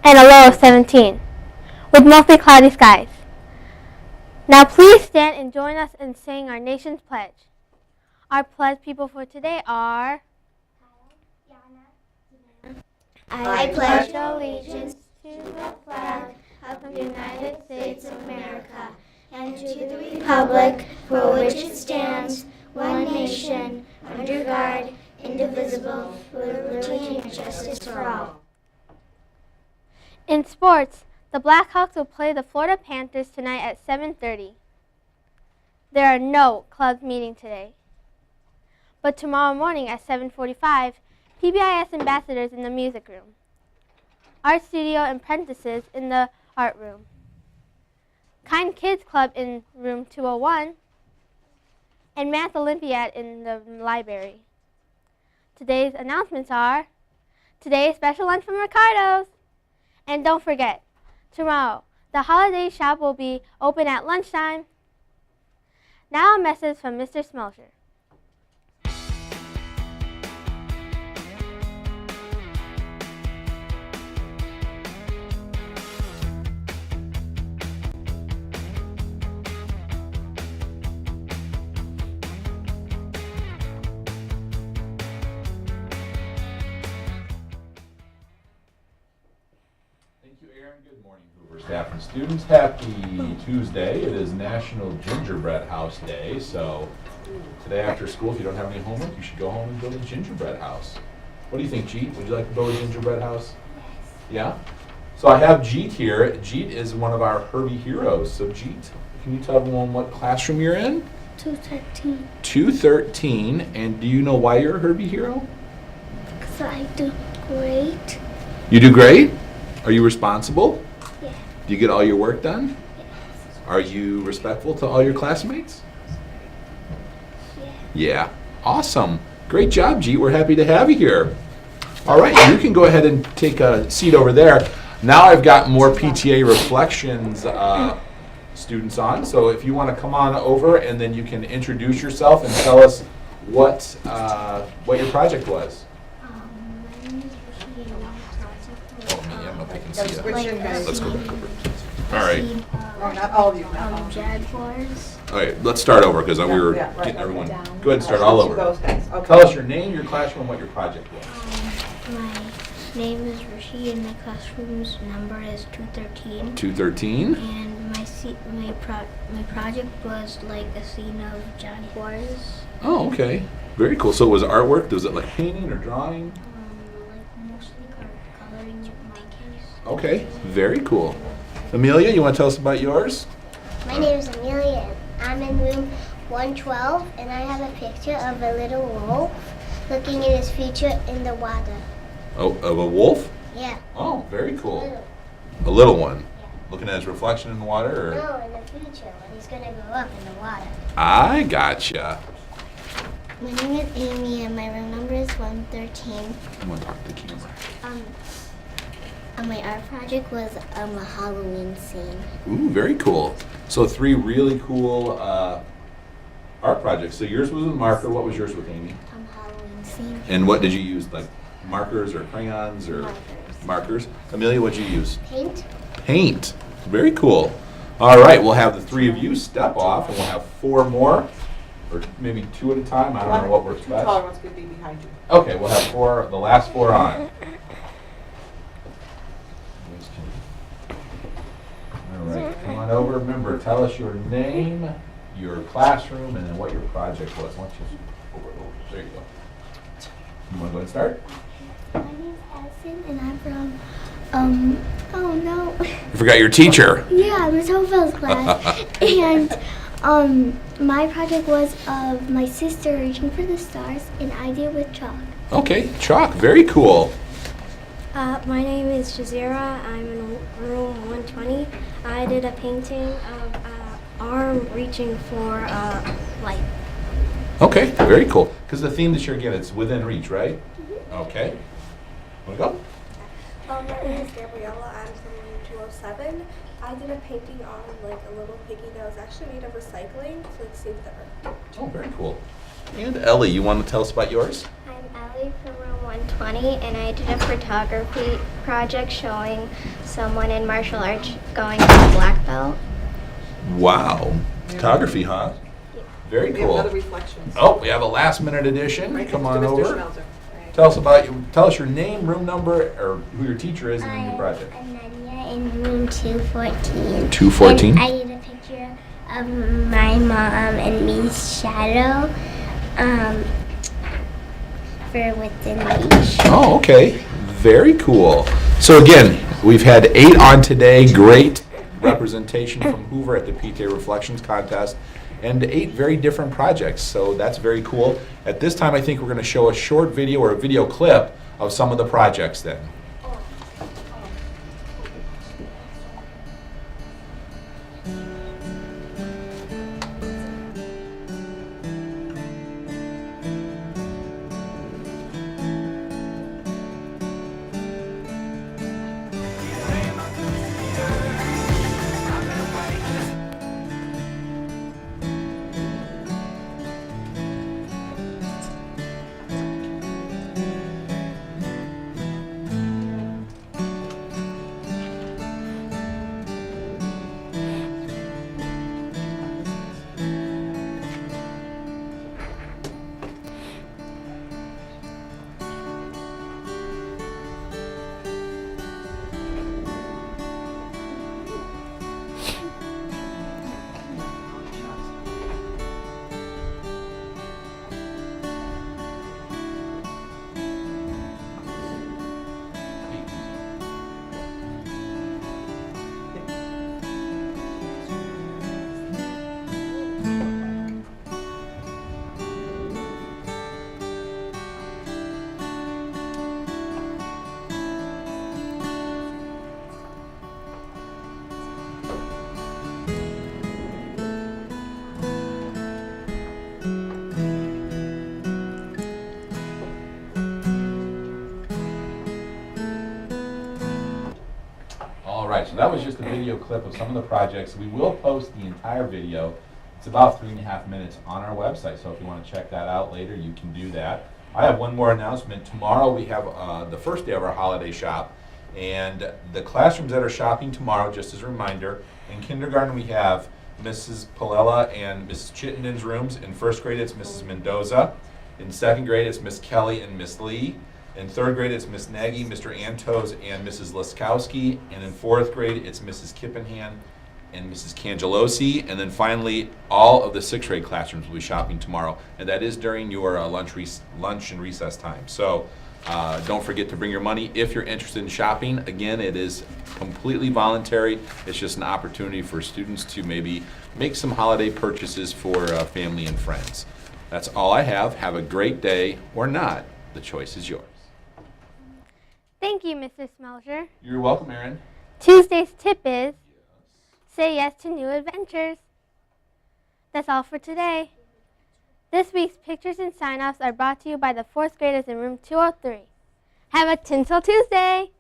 and a low of 17, with mostly cloudy skies. Now please stand and join us in saying our nation's pledge. Our pledge people for today are I pledge allegiance to the flag of the United States of America and to the republic for which it stands, one nation, under God, indivisible, with liberty and justice for all. In sports, the Blackhawks will play the Florida Panthers tonight at 7:30. There are no clubs meeting today. But tomorrow morning at 7:45, PBIS ambassadors in the music room, art studio and apprentices in the art room, Kind Kids Club in room 201, and Math Olympiad in the library. Today's announcements are today's special lunch from Ricardo's. And don't forget, tomorrow, the holiday shop will be open at lunchtime. Now a message from Mr. Smelcher. Good morning, Hoover staff and students. Happy Tuesday. It is National Gingerbread House Day, so today after school, if you don't have any homework, you should go home and build a gingerbread house. What do you think, Jeet? Would you like to build a gingerbread house? Yes. Yeah? So I have Jeet here. Jeet is one of our Herbie heroes. So Jeet, can you tell everyone what classroom you're in? 213. 213. And do you know why you're a Herbie hero? Because I do great. You do great? Are you responsible? Yeah. Do you get all your work done? Yes. Are you respectful to all your classmates? Yeah. Yeah. Awesome. Great job, Jeet. We're happy to have you here. All right, you can go ahead and take a seat over there. Now I've got more PTA reflections students on, so if you want to come on over and then you can introduce yourself and tell us what your project was. Let's go back over. All right. No, not all of you. Not all of you. Jaguars. All right, let's start over because we were Yeah, right, getting okay. everyone. Go ahead and start all over. Those guys. Okay. Tell us your name, your classroom, and what your project was. My name is Rishi and my classroom's number is 213. 213. And my project was like a scene of Jaguars. Oh, okay. Very cool. So it was artwork? Was it like painting or drawing? Like mostly coloring monkeys. Okay, very cool. Amelia, you want to tell us about yours? My name is Amelia, and I'm in room 112, and I have a picture of a little wolf looking at his future in the water. Oh, of a wolf? Yeah. Oh, very cool. Little. A little one. Yeah. Looking at his reflection in the water? Or? No, in the future, when he's going to grow up in the water. I gotcha. My name is Amy, and my room number is 113. I'm going to talk to the camera. My art project was a Halloween scene. Ooh, very cool. So 3 really cool art projects. So yours was with marker. What was yours with Amy? Halloween scene. And what did you use? Like markers or crayons or markers? Amelia, what'd you use? Paint. Paint. Very cool. All right, we'll have the 3 of you step off, and we'll have 4 more, or maybe 2 at a time. I don't know what works Two best. taller ones could be behind you. Okay, we'll have 4. The last 4 on. All right, come on over. Remember, tell us your name, your classroom, and then what your project was. Why don't you over. There you go. You want to go ahead and start? My name's Addison, and I'm from, oh no. You forgot your teacher. Yeah, Miss Hofeld's class. And my project was of my sister reaching for the stars, and I did with chalk. Okay, chalk. Very cool. My name is Jazira. I'm in room 120. I did a painting of an arm reaching for light. Okay, very cool. Because the theme this year, again, it's within reach, right? Okay. Want to go? My name is Gabriella. I'm from room 207. I did a painting on like a little piggy that was actually made of recycling to save the earth. Oh, very cool. And Ellie, you want to tell us about yours? I'm Ellie from room 120, and I did a photography project showing someone in martial arts going to a black belt. Wow. Photography, huh? Very We have another cool. reflection. Oh, we have a last minute edition. Right Come next on to Mr. over. Schmelzer. Right. Tell us about you. Tell us your name, room number, or who your teacher is, and then your project. I'm Nadia in room 214. 214. And I did a picture of my mom and me's shadow for Within Reach. Oh, okay. Very cool. So again, we've had 8 on today. Great representation from Hoover at the PTA Reflections Contest, and 8 very different projects. So that's very cool. At this time, I think we're going to show a short video or a video clip of some of the projects then. All right, so that was just a video clip of some of the projects. We will post the entire video. It's about 3.5 minutes on our website, so if you want to check that out later, you can do that. I have one more announcement. Tomorrow we have the first day of our holiday shop, and the classrooms that are shopping tomorrow, just as a reminder, in kindergarten we have Mrs. Palella and Mrs. Chittenden's rooms. In first grade it's Mrs. Mendoza. In second grade it's Miss Kelly and Miss Lee. In third grade, it's Miss Nagy, Mr. Antos, and Mrs. Laskowski. And in fourth grade, it's Mrs. Kippenhan and Mrs. Cangelosi. And then finally, all of the sixth grade classrooms will be shopping tomorrow. And that is during your lunch and recess time. So don't forget to bring your money if you're interested in shopping. Again, it is completely voluntary. It's just an opportunity for students to maybe make some holiday purchases for family and friends. That's all I have. Have a great day or not. The choice is yours. Thank you, Mr. Smelter. You're welcome, Aaron. Tuesday's tip is say yes to new adventures. That's all for today. This week's pictures and sign-offs are brought to you by the 4th graders in room 203. Have a Tinsel Tuesday!